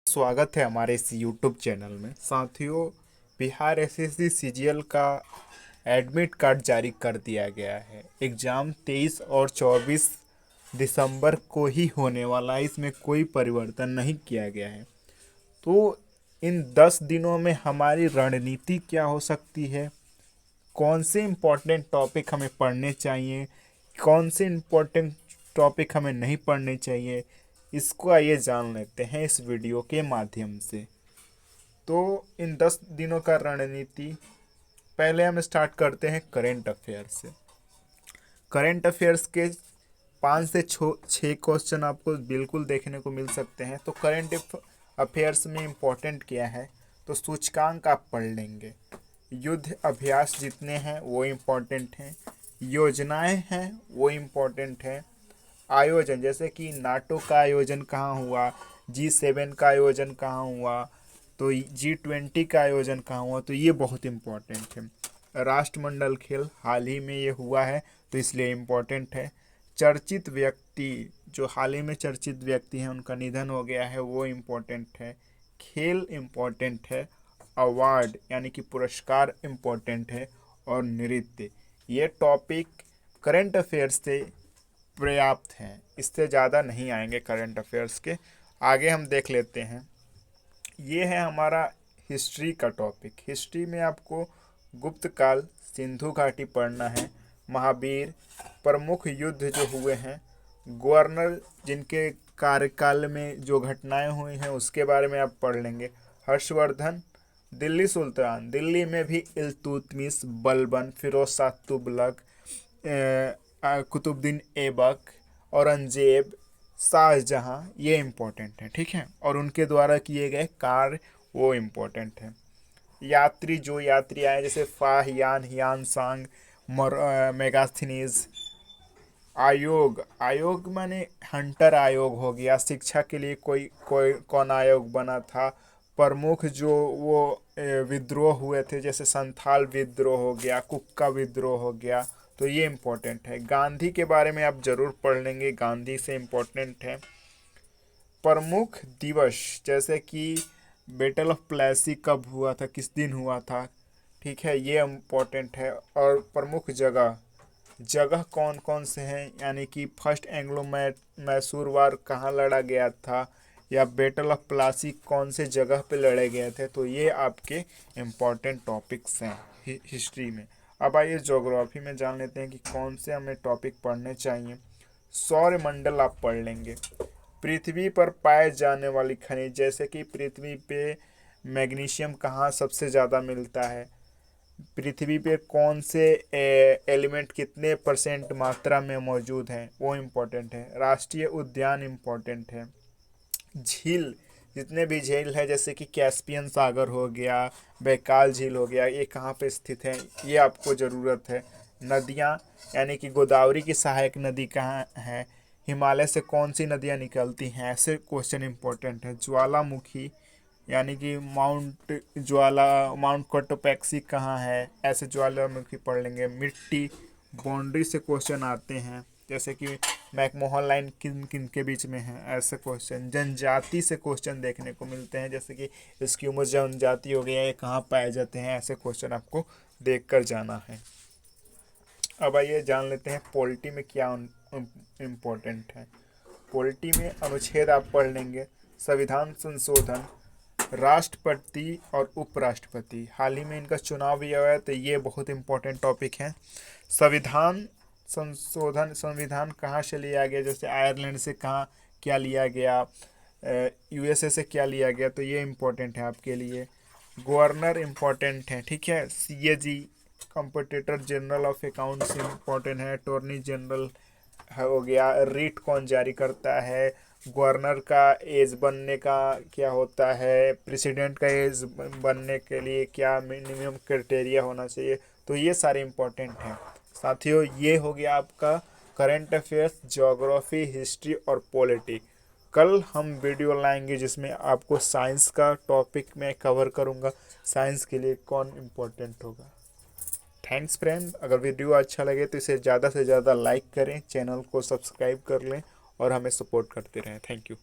स्वागत है हमारे इस यूट्यूब चैनल में। साथियों, बिहार एसएससी सीजीएल का एडमिट कार्ड जारी कर दिया गया है। एग्ज़ाम 23 और 24 दिसंबर को ही होने वाला है, इसमें कोई परिवर्तन नहीं किया गया है। तो इन 10 दिनों में हमारी रणनीति क्या हो सकती है, कौन से इम्पोर्टेंट टॉपिक हमें पढ़ने चाहिए, कौन से इम्पोर्टेंट टॉपिक हमें नहीं पढ़ने चाहिए, इसको आइए जान लेते हैं इस वीडियो के माध्यम से। तो इन 10 दिनों का रणनीति, पहले हम स्टार्ट करते हैं करेंट अफेयर से। करेंट अफेयर्स के 5 से 6 क्वेश्चन आपको बिल्कुल देखने को मिल सकते हैं। तो करेंट अफेयर्स में इम्पोर्टेंट क्या है, तो सूचकांक आप पढ़ लेंगे, युद्ध अभ्यास जितने हैं वो इम्पोर्टेंट हैं, योजनाएं हैं वो इम्पोर्टेंट हैं, आयोजन जैसे कि नाटो का आयोजन कहाँ हुआ, G7 का आयोजन कहाँ हुआ, तो G20 का आयोजन कहाँ हुआ, तो ये बहुत इम्पोर्टेंट है। राष्ट्रमंडल खेल हाल ही में ये हुआ है तो इसलिए इम्पोर्टेंट है। चर्चित व्यक्ति, जो हाल ही में चर्चित व्यक्ति हैं उनका निधन हो गया है, वो इम्पोर्टेंट है। खेल इम्पोर्टेंट है। अवार्ड यानी कि पुरस्कार इम्पोर्टेंट है। और नृत्य, ये टॉपिक करंट अफेयर्स से पर्याप्त हैं, इससे ज़्यादा नहीं आएंगे करंट अफेयर्स के। आगे हम देख लेते हैं, ये है हमारा हिस्ट्री का टॉपिक। हिस्ट्री में आपको गुप्त काल, सिंधु घाटी पढ़ना है, महावीर, प्रमुख युद्ध जो हुए हैं, गवर्नर जिनके कार्यकाल में जो घटनाएं हुई हैं उसके बारे में आप पढ़ लेंगे, हर्षवर्धन, दिल्ली सुल्तान, दिल्ली में भी इल्तुतमिश, बलबन, फिरोज शाह तुगलक, कुतुबुद्दीन ऐबक, औरंगजेब, शाहजहां, ये इम्पोर्टेंट है, ठीक है। और उनके द्वारा किए गए कार्य वो इम्पोर्टेंट है। यात्री, जो यात्री आए जैसे फाहियान, हियान सांग, मेगास्थनीज। आयोग, आयोग माने हंटर आयोग हो गया। शिक्षा के लिए कोई कोई कौन आयोग बना था, प्रमुख जो वो विद्रोह हुए थे जैसे संथाल विद्रोह हो गया, कुक्का विद्रोह हो गया, तो ये इम्पोर्टेंट है। गांधी के बारे में आप जरूर पढ़ लेंगे, गांधी से इम्पोर्टेंट है। प्रमुख दिवस जैसे कि बैटल ऑफ प्लेसी कब हुआ था, किस दिन हुआ था, ठीक है, ये इम्पोर्टेंट है। और प्रमुख जगह, जगह कौन कौन से हैं, यानी कि फर्स्ट एंग्लो मैसूर वार कहाँ लड़ा गया था, या बैटल ऑफ प्लासी कौन से जगह पे लड़े गए थे, तो ये आपके इम्पोर्टेंट टॉपिक्स हैं हिस्ट्री में। अब आइए ज्योग्राफी में जान लेते हैं कि कौन से हमें टॉपिक पढ़ने चाहिए। सौरमंडल आप पढ़ लेंगे। पृथ्वी पर पाए जाने वाली खनिज, जैसे कि पृथ्वी पे मैग्नीशियम कहाँ सबसे ज़्यादा मिलता है, पृथ्वी पे कौन से एलिमेंट कितने परसेंट मात्रा में मौजूद हैं, वो इम्पोर्टेंट है। राष्ट्रीय उद्यान इम्पोर्टेंट है। झील, जितने भी झील है जैसे कि कैस्पियन सागर हो गया, बैकाल झील हो गया, ये कहाँ पे स्थित है, ये आपको ज़रूरत है। नदियाँ, यानी कि गोदावरी की सहायक नदी कहाँ है, हिमालय से कौन सी नदियाँ निकलती हैं, ऐसे क्वेश्चन इम्पोर्टेंट है। ज्वालामुखी, यानी कि माउंट कोटोपैक्सी कहाँ है, ऐसे ज्वालामुखी पढ़ लेंगे। मिट्टी, बाउंड्री से क्वेश्चन आते हैं, जैसे कि मैकमोहन लाइन किन किन के बीच में है, ऐसे क्वेश्चन। जनजाति से क्वेश्चन देखने को मिलते हैं, जैसे कि एस्किमो जनजाति हो गया, ये कहाँ पाए जाते हैं, ऐसे क्वेश्चन आपको देख कर जाना है। अब आइए जान लेते हैं पॉलिटी में क्या इम्पोर्टेंट है। पॉलिटी में अनुच्छेद आप पढ़ लेंगे, संविधान संशोधन, राष्ट्रपति और उपराष्ट्रपति, हाल ही में इनका चुनाव भी हुआ है तो ये बहुत इम्पोर्टेंट टॉपिक है। संविधान संशोधन, संविधान कहाँ से लिया गया, जैसे आयरलैंड से कहाँ क्या लिया गया, यूएसए से क्या लिया गया, तो ये इम्पोर्टेंट है आपके लिए। गवर्नर इम्पोर्टेंट है, ठीक है। CAG, competitor general of accounts important है। अटॉर्नी जनरल हो गया। रीट कौन जारी करता है, गवर्नर का एज बनने का क्या होता है, प्रेसिडेंट का एज बनने के लिए क्या मिनिमम क्राइटेरिया होना चाहिए, तो ये सारे इम्पोर्टेंट हैं। साथियों, ये हो गया आपका करंट अफेयर्स, ज्योग्राफी, हिस्ट्री और पॉलिटी। कल हम वीडियो लाएंगे जिसमें आपको साइंस का टॉपिक मैं कवर करूँगा, साइंस के लिए कौन इम्पोर्टेंट होगा। थैंक्स फ्रेंड, अगर वीडियो अच्छा लगे तो इसे ज़्यादा से ज़्यादा लाइक करें, चैनल को सब्सक्राइब कर लें और हमें सपोर्ट करते रहें। Thank you.